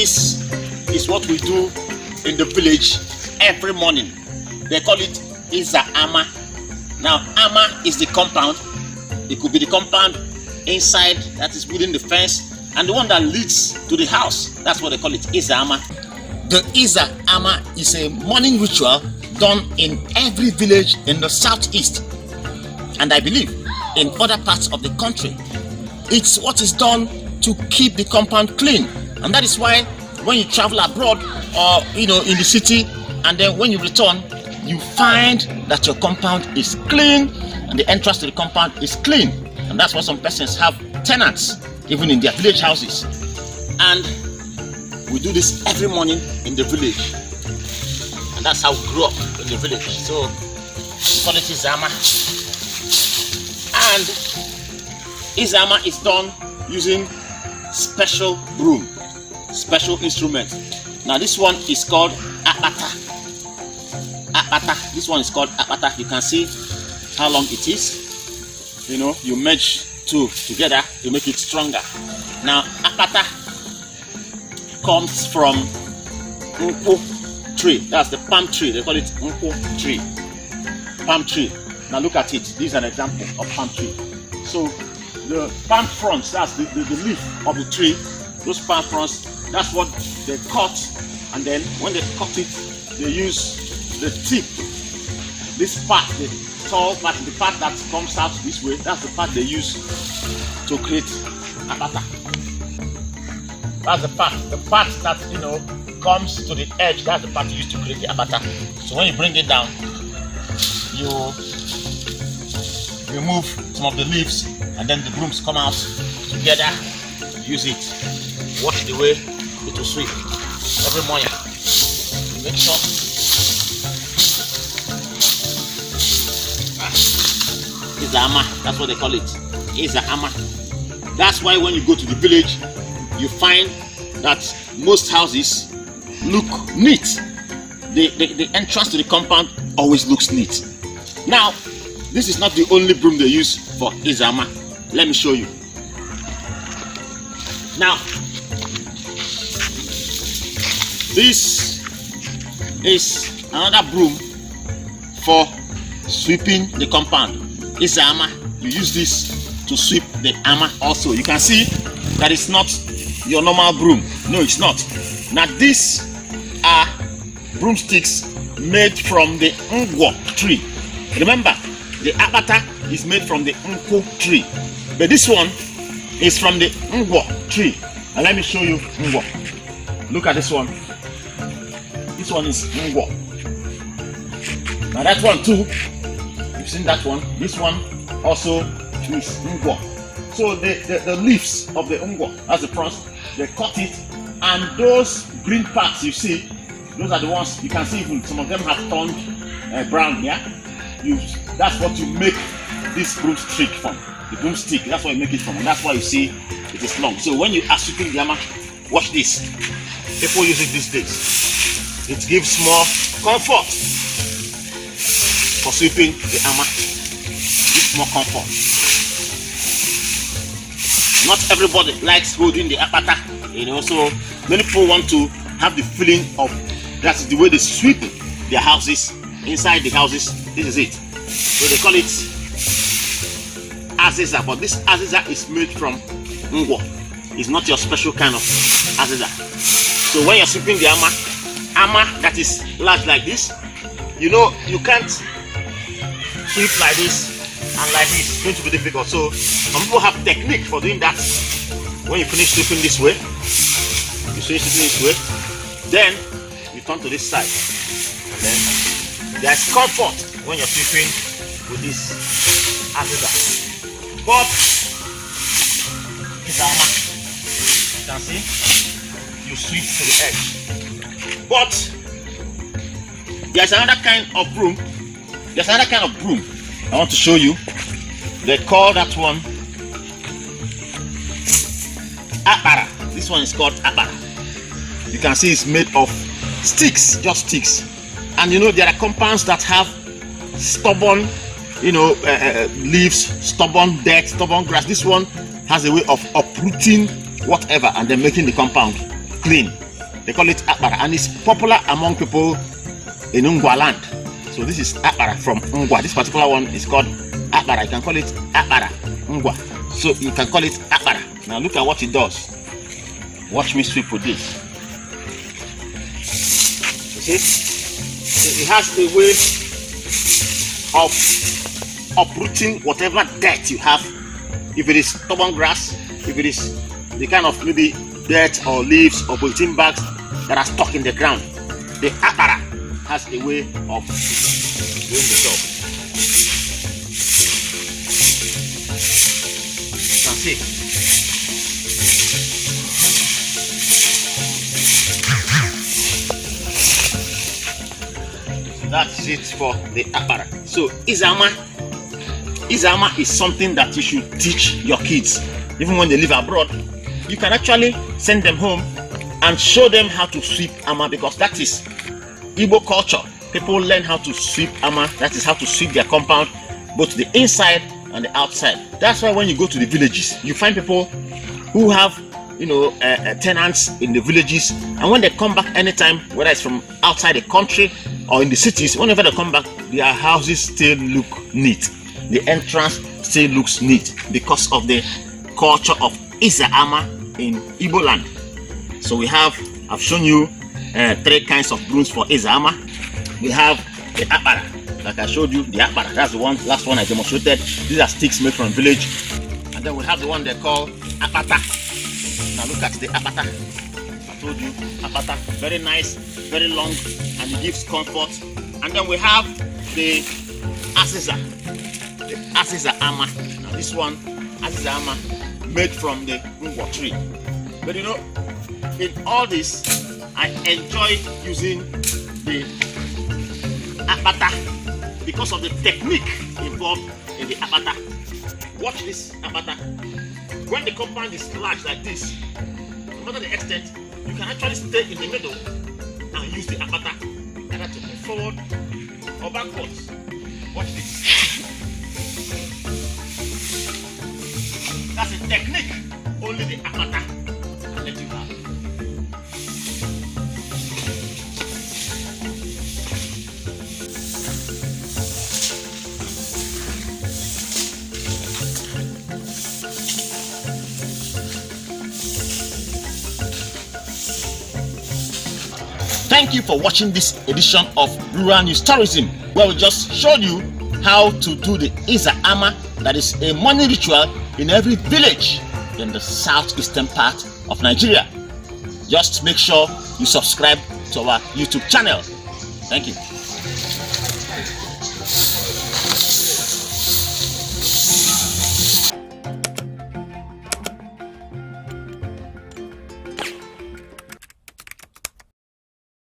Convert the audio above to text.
This is what we do in the village every morning. They call it Iza Ama. Now, Ama is the compound. It could be the compound inside, that is within the fence, and the one that leads to the house. That's what they call it, Iza Ama. The Iza Ama is a morning ritual done in every village in the southeast, and I believe in other parts of the country. It's what is done to keep the compound clean, and that is why when you travel abroad or in the city, and then when you return, you find that your compound is clean and the entrance to the compound is clean. And that's why some persons have tenants even in their village houses. And we do this every morning in the village, and that's how we grew up in the village. So we call it Iza Ama. And Iza Ama is done using special broom, special instrument. Now this one is called Akpata. Akpata. This one is called Akpata. You can see how long it is. You merge two together to make it stronger. Now Akpata comes from Nku tree. That's the palm tree. They call it Nku tree. Palm tree. Now look at it. This is an example of palm tree. So the palm fronts, that's the leaf of the tree. Those palm fronts, that's what they cut, and then when they cut it, they use the tip, this part, the tall part, the part that comes out this way, that's the part they use to create Akpata. That's the part that comes to the edge, that's the part you use to create the Akpata. So when you bring it down, you remove some of the leaves, and then the brooms come out together. Use it, wash the way it will sweep every morning. Make sure Iza Ama, that's what they call it, Iza Ama. That's why when you go to the village, you find that most houses look neat. The entrance to the compound always looks neat. Now, this is not the only broom they use for Iza Ama. Let me show you. Now, this is another broom for sweeping the compound. Iza Ama, you use this to sweep the Ama also. You can see that it's not your normal broom. No, it's not. Now, these are broomsticks made from the Ngwo tree. Remember, the Akpata is made from the Nku tree, but this one is from the Ngwo tree. And let me show you Ngwo. Look at this one. This one is Ngwo. Now that one too, you've seen that one. This one also is Ngwo. So the leaves of the Ngwo, that's the front, they cut it, and those green parts you see, those are the ones you can see. Even some of them have turned brown. Yeah, that's what you make this broomstick from. The broomstick, that's what you make it from, and that's why you see it is long. So when you are sweeping the Ama, watch this. People use it these days. It gives more comfort for sweeping the Ama. Gives more comfort. Not everybody likes holding the Akpata, so many people want to have the feeling of that's the way they sweep their houses, inside the houses. This is it. So they call it Aziza, but this Aziza is made from Ngwo. It's not your special kind of Aziza. So when you're sweeping the Ama that is large like this, you can't sweep like this and like this. It's going to be difficult. So some people have technique for doing that. When you finish sweeping this way, then you turn to this side, and then there's comfort when you're sweeping with this Aziza. But Iza Ama, you can see, you sweep to the edge. But there's another kind of broom. I want to show you. They call that one Akpara. This one is called Akpara. You can see it's made of sticks, just sticks. And there are compounds that have stubborn leaves, stubborn dirt, stubborn grass. This one has a way of uprooting whatever and then making the compound clean. They call it akpara, and it's popular among people in Ngwa land. So this is akpara from Ngwa. This particular one is called akpara. You can call it akpara Ngwa. So you can call it akpara. Now look at what it does. Watch me sweep with this. You see? It has a way of uprooting whatever dirt you have. If it is stubborn grass, if it is the kind of maybe dirt or leaves or bulletin bags that are stuck in the ground, the akpara has a way of doing the job. You can see. So that's it for the akpara. So Izama is something that you should teach your kids. Even when they live abroad, you can actually send them home and show them how to sweep ama, because that is Igbo culture. People learn how to sweep ama, that is how to sweep their compound, both the inside and the outside. That's why when you go to the villages, you find people who have, tenants in the villages, and when they come back anytime, whether it's from outside the country or in the cities, whenever they come back, their houses still look neat. The entrance still looks neat because of the culture of Iza ama in Igbo land. So I've shown you 3 kinds of brooms for Iza ama. We have the akpara, like I showed you, the akpara. That's the last one I demonstrated. These are sticks made from village. And then we have the one they call apata. Now look at the apata. I told you, apata, very nice, very long, and it gives comfort. And then we have the asiza. The asiza ama. Now this one, asiza ama, made from the ngwa tree. But in all this, I enjoy using the apata because of the technique involved in the apata. Watch this apata. When the compound is large like this, no matter the extent, you can actually stay in the middle and use the apata either to move forward or backwards. Watch this. That's a technique only the apata can let you have. Thank you for watching this edition of Rural News Tourism, where we just showed you how to do the Iza ama, that is a money ritual in every village in the southeastern part of Nigeria. Just make sure you subscribe to our YouTube channel. Thank you.